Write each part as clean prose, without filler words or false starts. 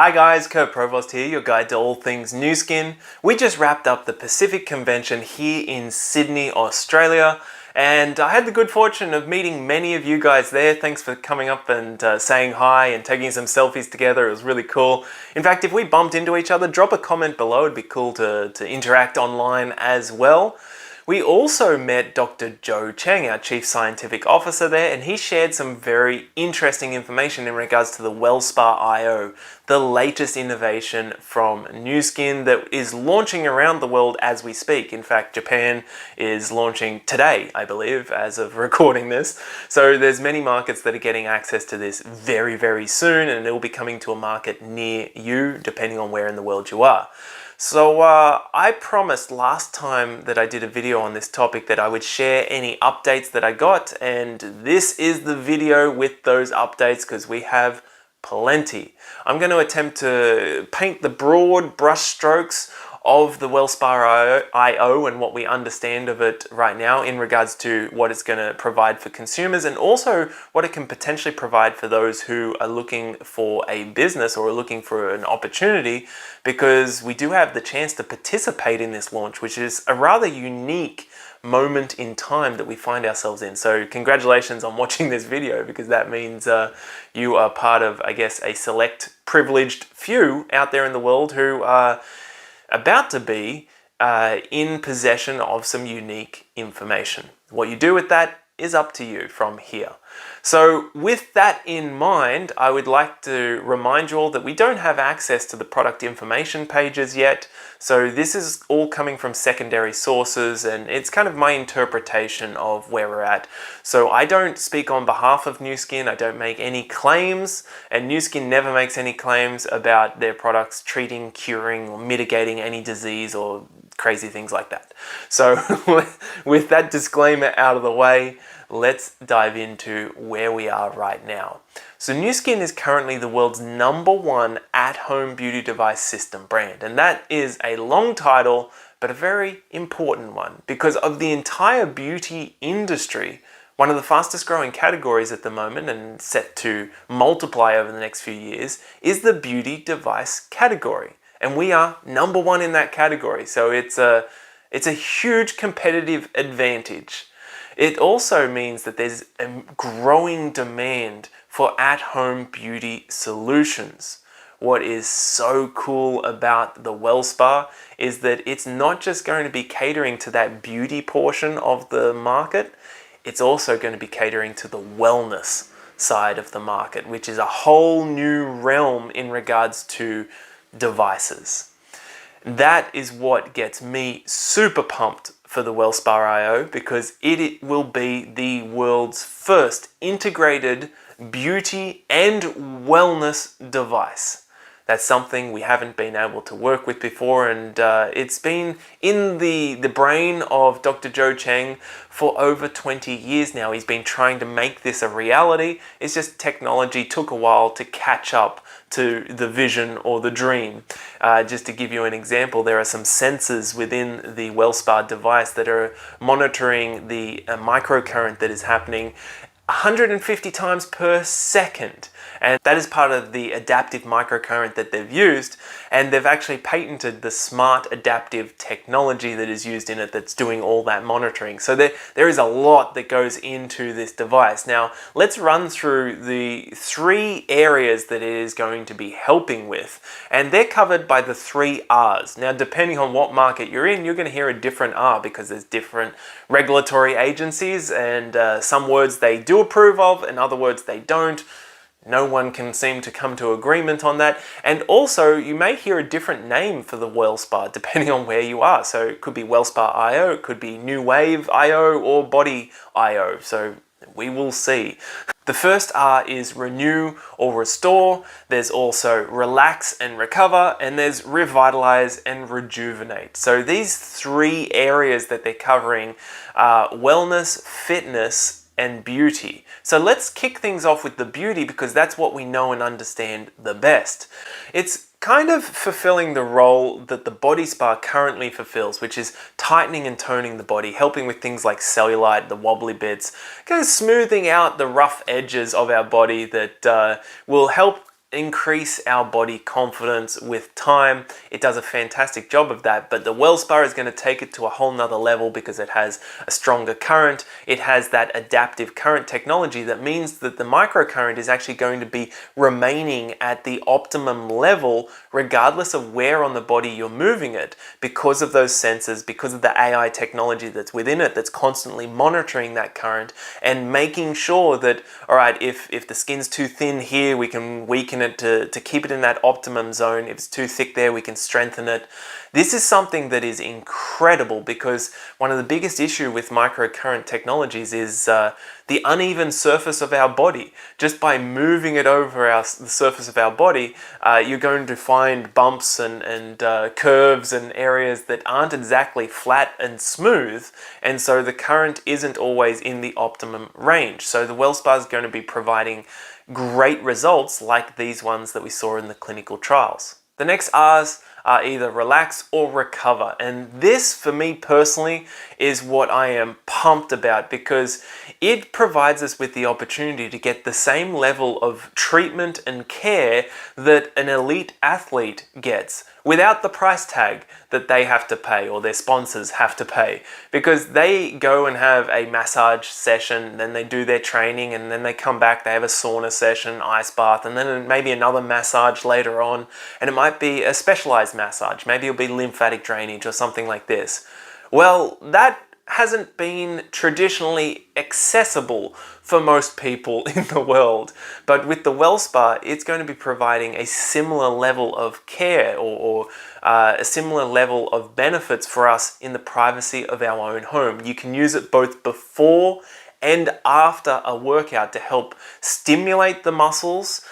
Hi guys, Kurt Provost here, your guide to all things new skin. We just wrapped up the Pacific Convention here in Sydney, Australia, and I had the good fortune of meeting many of you guys there. Thanks for coming up and saying hi and taking some selfies together. It was really cool. In fact, if we bumped into each other, drop a comment below. It'd be cool to interact online as well. We also met Dr. Joe Cheng, our Chief Scientific Officer there, and he shared some very interesting information in regards to the Wellspa IO, the latest innovation from Nu Skin that is launching around the world as we speak. In fact, Japan is launching today, I believe, as of recording this. So there's many markets that are getting access to this very, very soon, and it will be coming to a market near you, depending on where in the world you are. So I promised last time that I did a video on this topic that I would share any updates that I got, and this is the video with those updates because we have plenty. I'm going to attempt to paint the broad brush strokes of the Wellspa IO and what we understand of it right now in regards to what it's going to provide for consumers, and also what it can potentially provide for those who are looking for a business or are looking for an opportunity, because we do have the chance to participate in this launch, which is a rather unique moment in time that we find ourselves in. So congratulations on watching this video, because that means you are part of, I guess, a select privileged few out there in the world who are about to be in possession of some unique information. What you do with that is up to you from here. So with that in mind, I would like to remind you all that we don't have access to the product information pages yet. So this is all coming from secondary sources, and it's kind of my interpretation of where we're at. So I don't speak on behalf of Nu Skin. I don't make any claims, and Nu Skin never makes any claims about their products treating, curing, or mitigating any disease or crazy things like that. So with that disclaimer out of the way, let's dive into where we are right now. So Nu Skin is currently the world's #1 at-home beauty device system brand, and that is a long title, but a very important one, because of the entire beauty industry. One of the fastest growing categories at the moment, and set to multiply over the next few years, is the beauty device category. And we are #1 in that category, so it's a huge competitive advantage. It also means that there's a growing demand for at-home beauty solutions. What is so cool about the Wellspa is that it's not just going to be catering to that beauty portion of the market, it's also going to be catering to the wellness side of the market, which is a whole new realm in regards to devices. That is what gets me super pumped for the Wellspa IO, because it will be the world's first integrated beauty and wellness device. That's something we haven't been able to work with before, and it's been in the brain of Dr. Joe Cheng for over 20 years now. He's been trying to make this a reality. It's just technology took a while to catch up to the vision or the dream. Just to give you an example, there are some sensors within the Wellspa device that are monitoring the microcurrent that is happening 150 times per second. And that is part of the adaptive microcurrent that they've used, and they've actually patented the smart adaptive technology that is used in it that's doing all that monitoring. So there is a lot that goes into this device. Now, let's run through the 3 areas that it is going to be helping with, and they're covered by the 3 R's. Now, depending on what market you're in, you're going to hear a different R, because there's different regulatory agencies, and some words they do approve of and other words they don't. No one can seem to come to agreement on that. And also, you may hear a different name for the Wellspa depending on where you are. So it could be Wellspa IO, it could be New Wave IO, or Body IO. So we will see. The first R is renew or restore. There's also relax and recover, and there's revitalize and rejuvenate. So these 3 areas that they're covering are wellness, fitness, and beauty. So let's kick things off with the beauty, because that's what we know and understand the best. It's kind of fulfilling the role that the body spa currently fulfills, which is tightening and toning the body, helping with things like cellulite, the wobbly bits, kind of smoothing out the rough edges of our body that will help increase our body confidence with time. It does a fantastic job of that, but the Wellspa is going to take it to a whole nother level because it has a stronger current. It has that adaptive current technology that means that the microcurrent is actually going to be remaining at the optimum level regardless of where on the body you're moving it, because of those sensors, because of the AI technology that's within it that's constantly monitoring that current and making sure that, all right, if the skin's too thin here, we can weaken it to keep it in that optimum zone. If it's too thick there, we can strengthen it. This is something that is incredible because one of the biggest issues with microcurrent technologies is the uneven surface of our body. Just by moving it over the surface of our body, you're going to find bumps and curves and areas that aren't exactly flat and smooth, and so the current isn't always in the optimum range. So the Wellspa is going to be providing great results like these ones that we saw in the clinical trials. The next R's are either relax or recover. And this, for me personally, is what I am pumped about because it provides us with the opportunity to get the same level of treatment and care that an elite athlete gets without the price tag that they have to pay or their sponsors have to pay, because they go and have a massage session, then they do their training, and then they come back, they have a sauna session, ice bath, and then maybe another massage later on, and it might be a specialized massage. Maybe it'll be lymphatic drainage or something like this. Well, that hasn't been traditionally accessible for most people in the world. But with the Wellspa, it's going to be providing a similar level of care or a similar level of benefits for us in the privacy of our own home. You can use it both before and after a workout to help stimulate the muscles,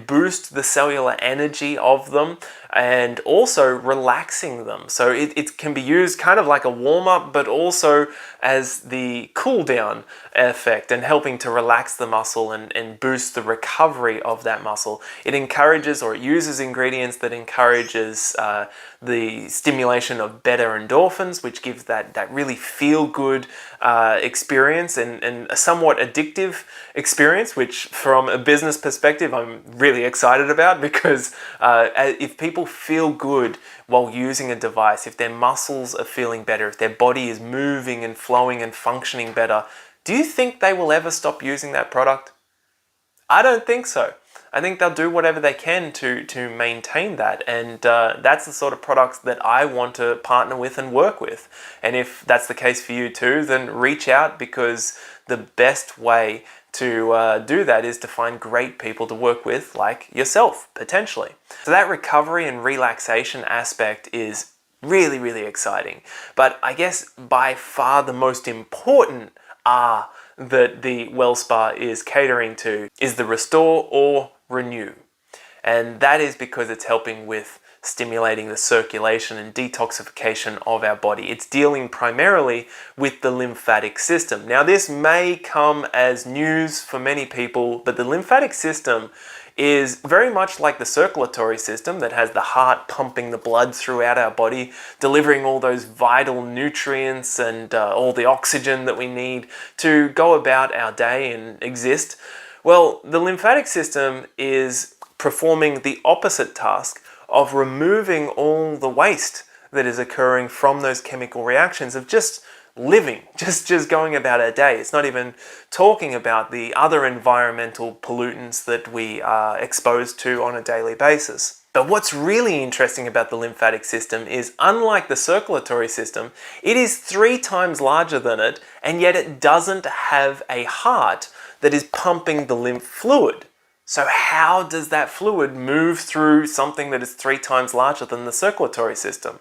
boost the cellular energy of them, and also relaxing them. So it can be used kind of like a warm-up, but also as the cool-down effect and helping to relax the muscle and boost the recovery of that muscle. It encourages, or it uses ingredients that encourages the stimulation of beta endorphins, which gives that really feel-good experience and a somewhat addictive experience, which from a business perspective I'm really excited about, because if people feel good while using a device, if their muscles are feeling better, if their body is moving and flowing and functioning better, do you think they will ever stop using that product? I don't think so. I think they'll do whatever they can to maintain that, and that's the sort of products that I want to partner with and work with. And if that's the case for you too, then reach out, because the best way to do that is to find great people to work with, like yourself, potentially. So that recovery and relaxation aspect is really, really exciting. But I guess by far the most important R that the Wellspa is catering to is the restore or renew. And that is because it's helping with stimulating the circulation and detoxification of our body. It's dealing primarily with the lymphatic system. Now, this may come as news for many people, but the lymphatic system is very much like the circulatory system that has the heart pumping the blood throughout our body, delivering all those vital nutrients and all the oxygen that we need to go about our day and exist. Well, the lymphatic system is performing the opposite task of removing all the waste that is occurring from those chemical reactions of just living, just going about our day. It's not even talking about the other environmental pollutants that we are exposed to on a daily basis. But what's really interesting about the lymphatic system is, unlike the circulatory system, it is 3 times larger than it, and yet it doesn't have a heart that is pumping the lymph fluid. So how does that fluid move through something that is 3 times larger than the circulatory system?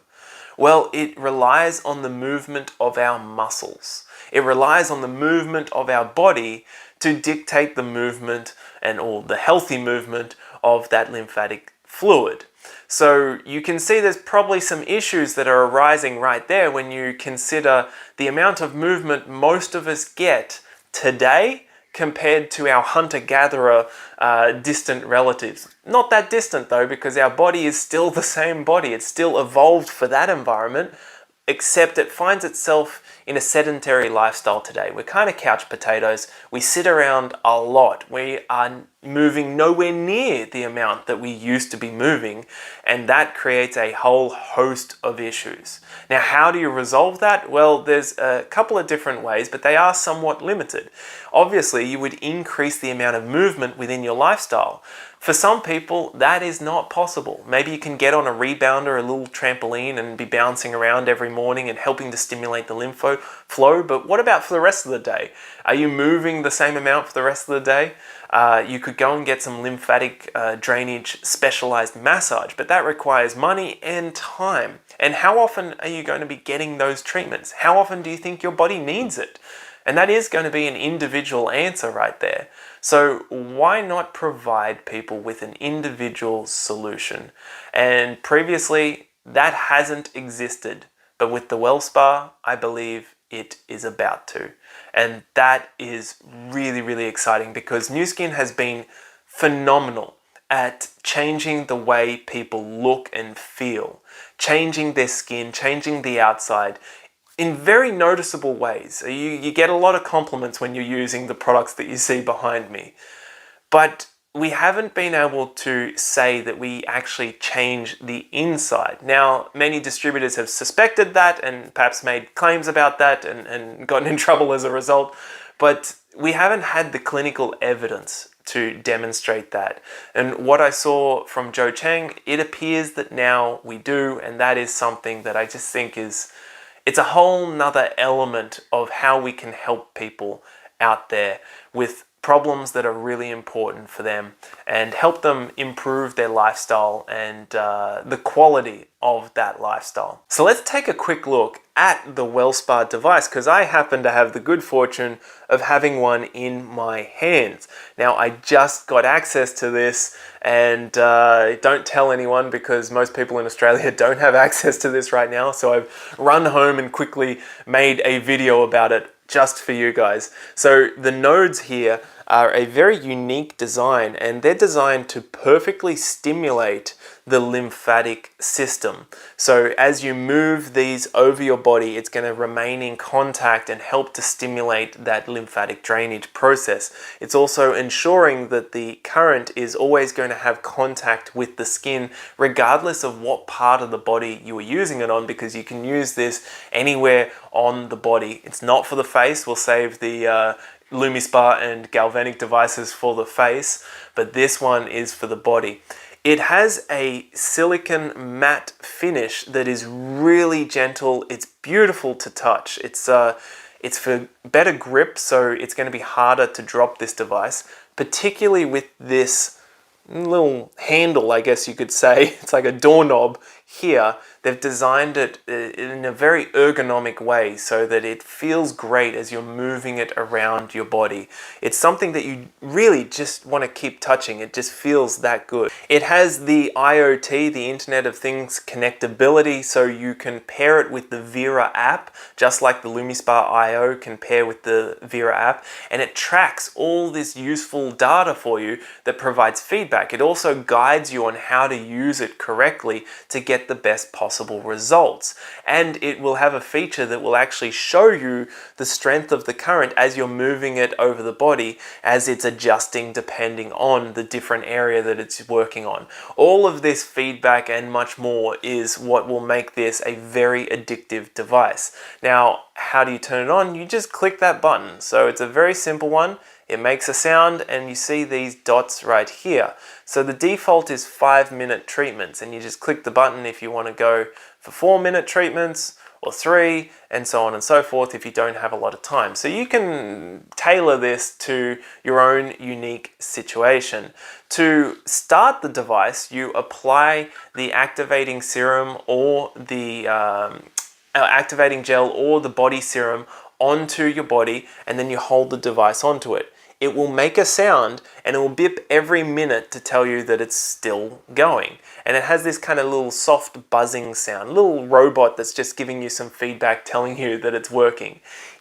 Well, it relies on the movement of our muscles. It relies on the movement of our body to dictate the movement or the healthy movement of that lymphatic fluid. So you can see there's probably some issues that are arising right there when you consider the amount of movement most of us get today compared to our hunter-gatherer distant relatives. Not that distant though, because our body is still the same body. It's still evolved for that environment, except it finds itself in a sedentary lifestyle today. We're kind of couch potatoes. We sit around a lot. We are moving nowhere near the amount that we used to be moving, and that creates a whole host of issues. Now, how do you resolve that? Well, there's a couple of different ways, but they are somewhat limited. Obviously, you would increase the amount of movement within your lifestyle. For some people, that is not possible. Maybe you can get on a rebounder, a little trampoline, and be bouncing around every morning and helping to stimulate the lymph flow. But what about for the rest of the day? Are you moving the same amount for the rest of the day? You could go and get some lymphatic drainage specialized massage, but that requires money and time. And how often are you going to be getting those treatments? How often do you think your body needs it? And that is going to be an individual answer right there. So why not provide people with an individual solution? And previously, that hasn't existed. But with the Wellspa, I believe it is about to. And that is really, really exciting because Nu Skin has been phenomenal at changing the way people look and feel, changing their skin, changing the outside in very noticeable ways. You get a lot of compliments when you're using the products that you see behind me. But we haven't been able to say that we actually change the inside. Now, many distributors have suspected that and perhaps made claims about that and gotten in trouble as a result, but we haven't had the clinical evidence to demonstrate that. And what I saw from Joe Chang, it appears that now we do, and that is something that I just think it's a whole nother element of how we can help people out there with problems that are really important for them and help them improve their lifestyle and the quality of that lifestyle. So let's take a quick look at the Wellspa device because I happen to have the good fortune of having one in my hands. Now, I just got access to this and don't tell anyone because most people in Australia don't have access to this right now. So I've run home and quickly made a video about it just for you guys. So the nodes here are a very unique design and they're designed to perfectly stimulate the lymphatic system. So as you move these over your body, it's going to remain in contact and help to stimulate that lymphatic drainage process. It's also ensuring that the current is always going to have contact with the skin regardless of what part of the body you are using it on, because you can use this anywhere on the body. It's not for the face. We'll save the LumiSpa and galvanic devices for the face, but this one is for the body. It has a silicone matte finish that is really gentle. It's beautiful to touch. It's for better grip, so it's going to be harder to drop this device, particularly with this little handle, I guess you could say. It's like a doorknob here. They've designed it in a very ergonomic way so that it feels great as you're moving it around your body. It's something that you really just want to keep touching. It just feels that good. It has the IoT, the Internet of Things connectability, so you can pair it with the Vera app, just like the LumiSpa IO can pair with the Vera app, and it tracks all this useful data for you that provides feedback. It also guides you on how to use it correctly to get the best possible results, and it will have a feature that will actually show you the strength of the current as you're moving it over the body as it's adjusting depending on the different area that it's working on. All of this feedback and much more is what will make this a very addictive device. Now, how do you turn it on? You just click that button. So it's a very simple one. It makes a sound and you see these dots right here. So the default is 5-minute treatments, and you just click the button if you want to go for 4-minute treatments or 3, and so on and so forth if you don't have a lot of time. So you can tailor this to your own unique situation. To start the device, you apply the activating serum or the activating gel or the body serum onto your body, and then you hold the device onto it. It will make a sound and it will beep every minute to tell you that it's still going. And it has this kind of little soft buzzing sound, a little robot that's just giving you some feedback telling you that it's working.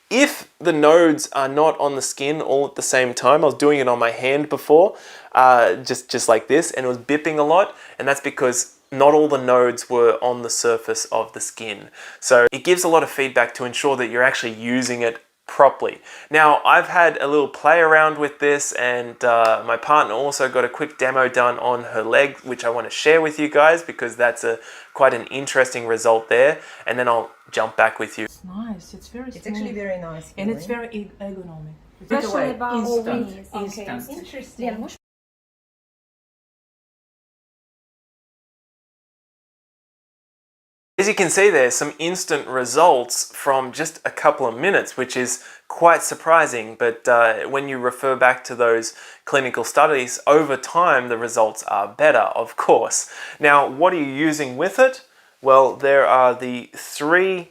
If the nodes are not on the skin all at the same time, I was doing it on my hand before, just like this, and it was bipping a lot, and that's because not all the nodes were on the surface of the skin. So it gives a lot of feedback to ensure that you're actually using it properly. Now, I've had a little play around with this, and my partner also got a quick demo done on her leg, which I want to share with you guys because that's quite an interesting result there. And then I'll jump back with you. It's nice. It's very smooth. It's actually very nice. And it's very ergonomic. Especially about instant. wings. Instant. Okay. Interesting. Лен, можешь As you can see, there's some instant results from just a couple of minutes, which is quite surprising. But when you refer back to those clinical studies, over time the results are better, of course. Now, what are you using with it? Well, there are the 3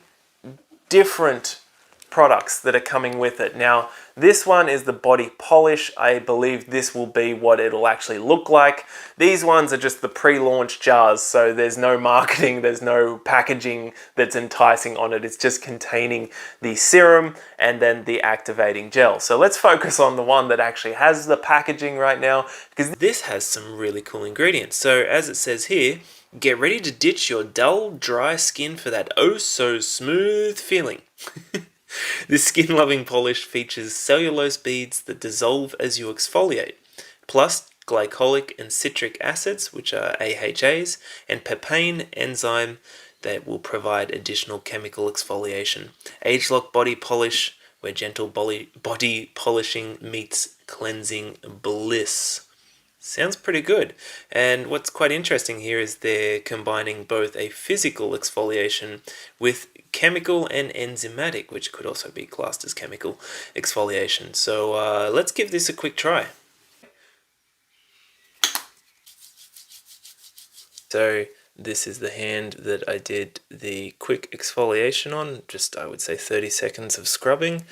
different products that are coming with it. Now, this one is the body polish. I believe this will be what it'll actually look like. These ones are just the pre-launch jars, so there's no marketing, there's no packaging that's enticing on it. It's just containing the serum and then the activating gel. So let's focus on the one that actually has the packaging right now, because this has some really cool ingredients. So as it says here, get ready to ditch your dull, dry skin for that oh so smooth feeling. This skin-loving polish features cellulose beads that dissolve as you exfoliate, plus glycolic and citric acids, which are AHAs, and papain enzyme that will provide additional chemical exfoliation. Age-lock body polish, where gentle body polishing meets cleansing bliss. Sounds pretty good. And what's quite interesting here is they're combining both a physical exfoliation with chemical and enzymatic, which could also be classed as chemical exfoliation. So let's give this a quick try. So this is the hand that I did the quick exfoliation on, just I would say 30 seconds of scrubbing.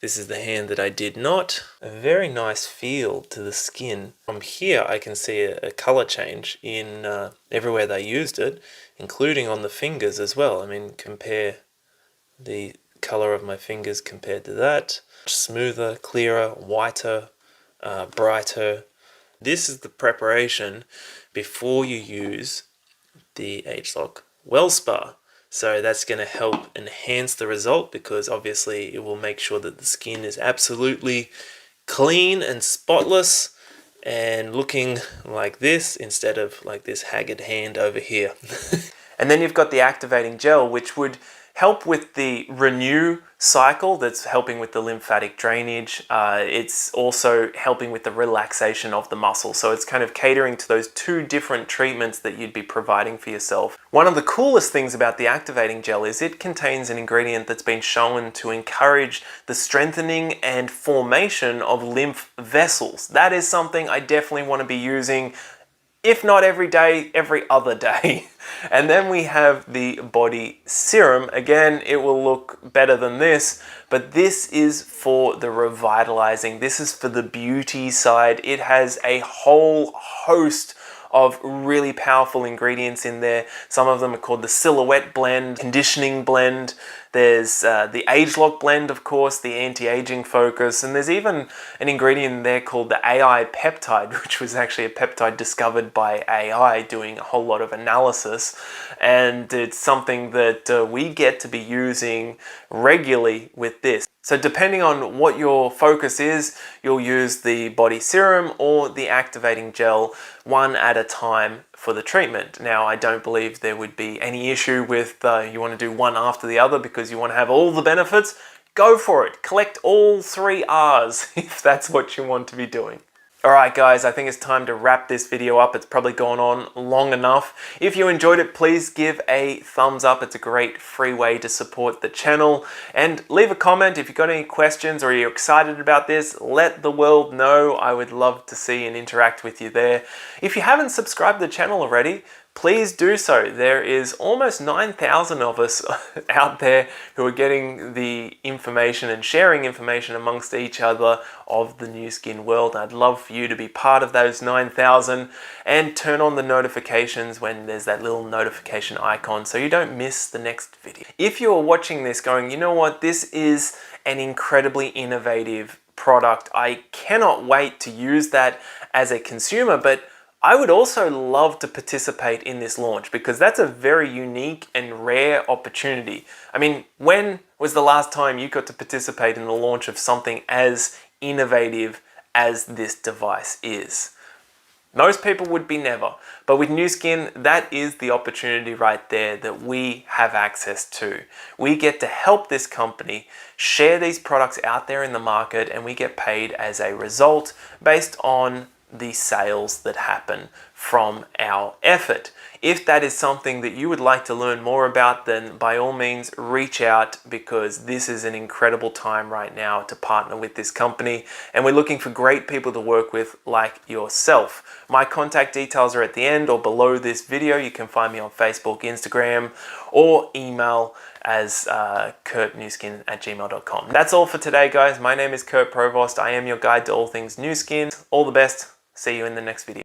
This is the hand that I did not. A very nice feel to the skin. From here I can see a color change in everywhere they used it, including on the fingers as well. I mean, compare the color of my fingers compared to that. Smoother, clearer, whiter, brighter. This is the preparation before you use the ageLOC Wellspa. So that's going to help enhance the result, because obviously it will make sure that the skin is absolutely clean and spotless and looking like this instead of like this haggard hand over here. And then you've got the activating gel, which would help with the renew cycle, that's helping with the lymphatic drainage. It's also helping with the relaxation of the muscle. So it's kind of catering to those 2 different treatments that you'd be providing for yourself. One of the coolest things about the activating gel is it contains an ingredient that's been shown to encourage the strengthening and formation of lymph vessels. That is something I definitely want to be using, if not every day, every other day. And then we have the body serum. Again, it will look better than this, but this is for the revitalizing. This is for the beauty side. It has a whole host of really powerful ingredients in there. Some of them are called the Silhouette Blend, Conditioning Blend. There's the ageLOC blend, of course, the anti-aging focus, and there's even an ingredient in there called the AI peptide, which was actually a peptide discovered by AI doing a whole lot of analysis, and it's something that we get to be using regularly with this. So depending on what your focus is, you'll use the body serum or the activating gel one at a time for the treatment. Now, I don't believe there would be any issue with you want to do one after the other because you want to have all the benefits. Go for it. Collect all 3 R's if that's what you want to be doing. Alright guys, I think it's time to wrap this video up. It's probably gone on long enough. If you enjoyed it, please give a thumbs up. It's a great free way to support the channel. And leave a comment if you've got any questions or you're excited about this. Let the world know. I would love to see and interact with you there. If you haven't subscribed to the channel already, please do so. There is almost 9,000 of us out there who are getting the information and sharing information amongst each other of the Nu Skin world. I'd love for you to be part of those 9,000 and turn on the notifications when there's that little notification icon so you don't miss the next video. If you're watching this going, you know what, this is an incredibly innovative product. I cannot wait to use that as a consumer, but I would also love to participate in this launch because that's a very unique and rare opportunity. I mean, when was the last time you got to participate in the launch of something as innovative as this device is? Most people would be never, but with Nu Skin, that is the opportunity right there that we have access to. We get to help this company share these products out there in the market, and we get paid as a result based on the sales that happen from our effort. If that is something that you would like to learn more about, then by all means reach out, because this is an incredible time right now to partner with this company, and we're looking for great people to work with like yourself. My contact details are at the end or below this video. You can find me on Facebook, Instagram, or email as kurtnewskin@gmail.com. That's all for today, guys. My name is Kurt Provost. I am your guide to all things Nu Skin. All the best. See you in the next video.